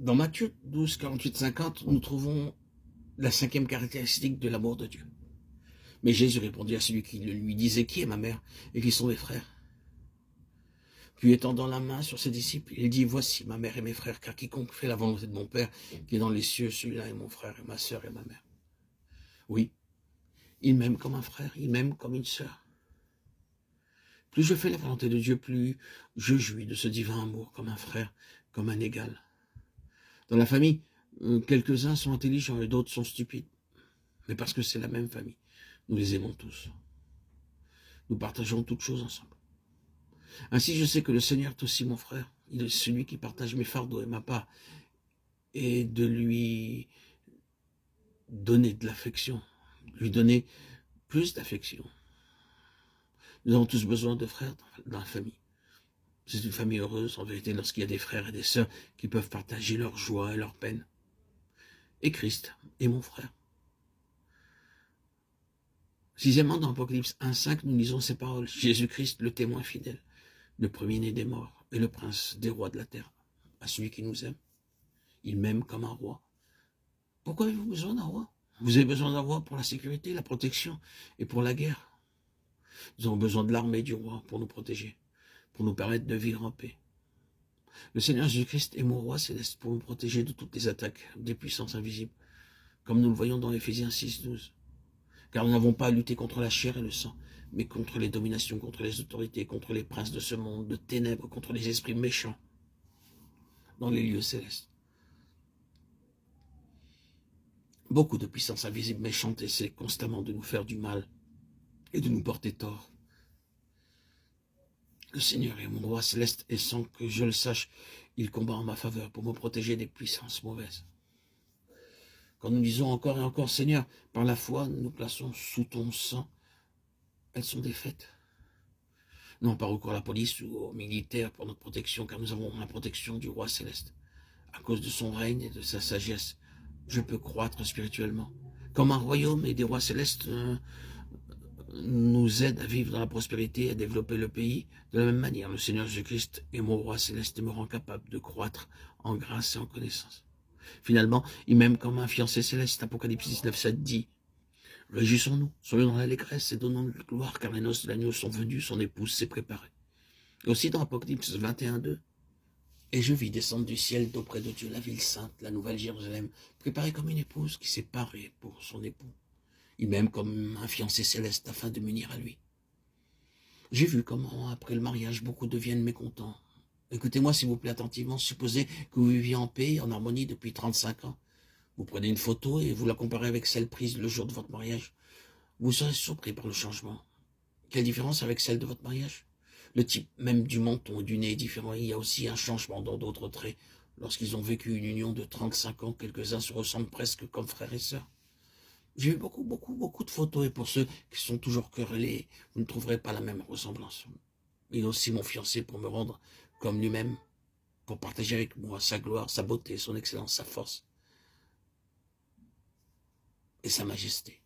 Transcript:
Dans Matthieu 12, 48, 50, nous trouvons la 5e caractéristique de l'amour de Dieu. Mais Jésus répondit à celui qui le lui disait, qui est ma mère et qui sont mes frères? Puis étendant la main sur ses disciples, il dit, voici ma mère et mes frères, car quiconque fait la volonté de mon Père qui est dans les cieux, celui-là est mon frère et ma sœur et ma mère. Oui, il m'aime comme un frère, il m'aime comme une sœur. Plus je fais la volonté de Dieu, plus je jouis de ce divin amour comme un frère, comme un égal. Dans la famille, quelques-uns sont intelligents et d'autres sont stupides. Mais parce que c'est la même famille, nous les aimons tous. Nous partageons toutes choses ensemble. Ainsi, je sais que le Seigneur est aussi mon frère. Il est celui qui partage mes fardeaux et ma part, et de lui donner de l'affection, lui donner plus d'affection. Nous avons tous besoin de frères dans la famille. C'est une famille heureuse, en vérité, lorsqu'il y a des frères et des sœurs qui peuvent partager leur joie et leur peine. Et Christ est mon frère. Sixièmement, dans Apocalypse 1,5, nous lisons ces paroles. Jésus-Christ, le témoin fidèle, le premier-né des morts et le prince des rois de la terre, à celui qui nous aime. Il m'aime comme un roi. Pourquoi avez-vous besoin d'un roi? Vous avez besoin d'un roi pour la sécurité, la protection et pour la guerre. Nous avons besoin de l'armée du roi pour nous protéger, pour nous permettre de vivre en paix. Le Seigneur Jésus-Christ est mon roi céleste pour me protéger de toutes les attaques des puissances invisibles, comme nous le voyons dans Éphésiens 6,12. Car nous n'avons pas à lutter contre la chair et le sang, mais contre les dominations, contre les autorités, contre les princes de ce monde, de ténèbres, contre les esprits méchants dans les lieux célestes. Beaucoup de puissances invisibles méchantes essaient constamment de nous faire du mal et de nous porter tort. Le Seigneur est mon roi céleste et sans que je le sache, il combat en ma faveur pour me protéger des puissances mauvaises. Quand nous disons encore et encore, Seigneur, par la foi, nous nous plaçons sous ton sang, elles sont défaites. Non pas recours à la police ou aux militaires pour notre protection, car nous avons la protection du roi céleste. À cause de son règne et de sa sagesse, je peux croître spirituellement. Comme un royaume et des rois célestes nous aident à vivre dans la prospérité et à développer le pays, de la même manière, le Seigneur Jésus-Christ est mon roi céleste et me rend capable de croître en grâce et en connaissance. Finalement, il m'aime comme un fiancé céleste. Apocalypse 19,7 dit, réjouissons-nous, soyons dans l'allégresse et donnons de la gloire, car les noces de l'agneau sont venues, son épouse s'est préparée. Et aussi dans Apocalypse 21,2, et je vis descendre du ciel d'auprès de Dieu la ville sainte, la nouvelle Jérusalem, préparée comme une épouse qui s'est parée pour son époux. Il m'aime comme un fiancé céleste afin de m'unir à lui. J'ai vu comment, après le mariage, beaucoup deviennent mécontents. Écoutez-moi s'il vous plaît attentivement, supposez que vous viviez en paix, en harmonie depuis 35 ans. Vous prenez une photo et vous la comparez avec celle prise le jour de votre mariage. Vous serez surpris par le changement. Quelle différence avec celle de votre mariage? Le type même du menton et du nez est différent. Il y a aussi un changement dans d'autres traits. Lorsqu'ils ont vécu une union de 35 ans, quelques-uns se ressemblent presque comme frères et sœurs. J'ai eu beaucoup de photos et pour ceux qui sont toujours querellés, vous ne trouverez pas la même ressemblance. Il est aussi mon fiancé pour me rendre comme lui-même, pour partager avec moi sa gloire, sa beauté, son excellence, sa force et sa majesté.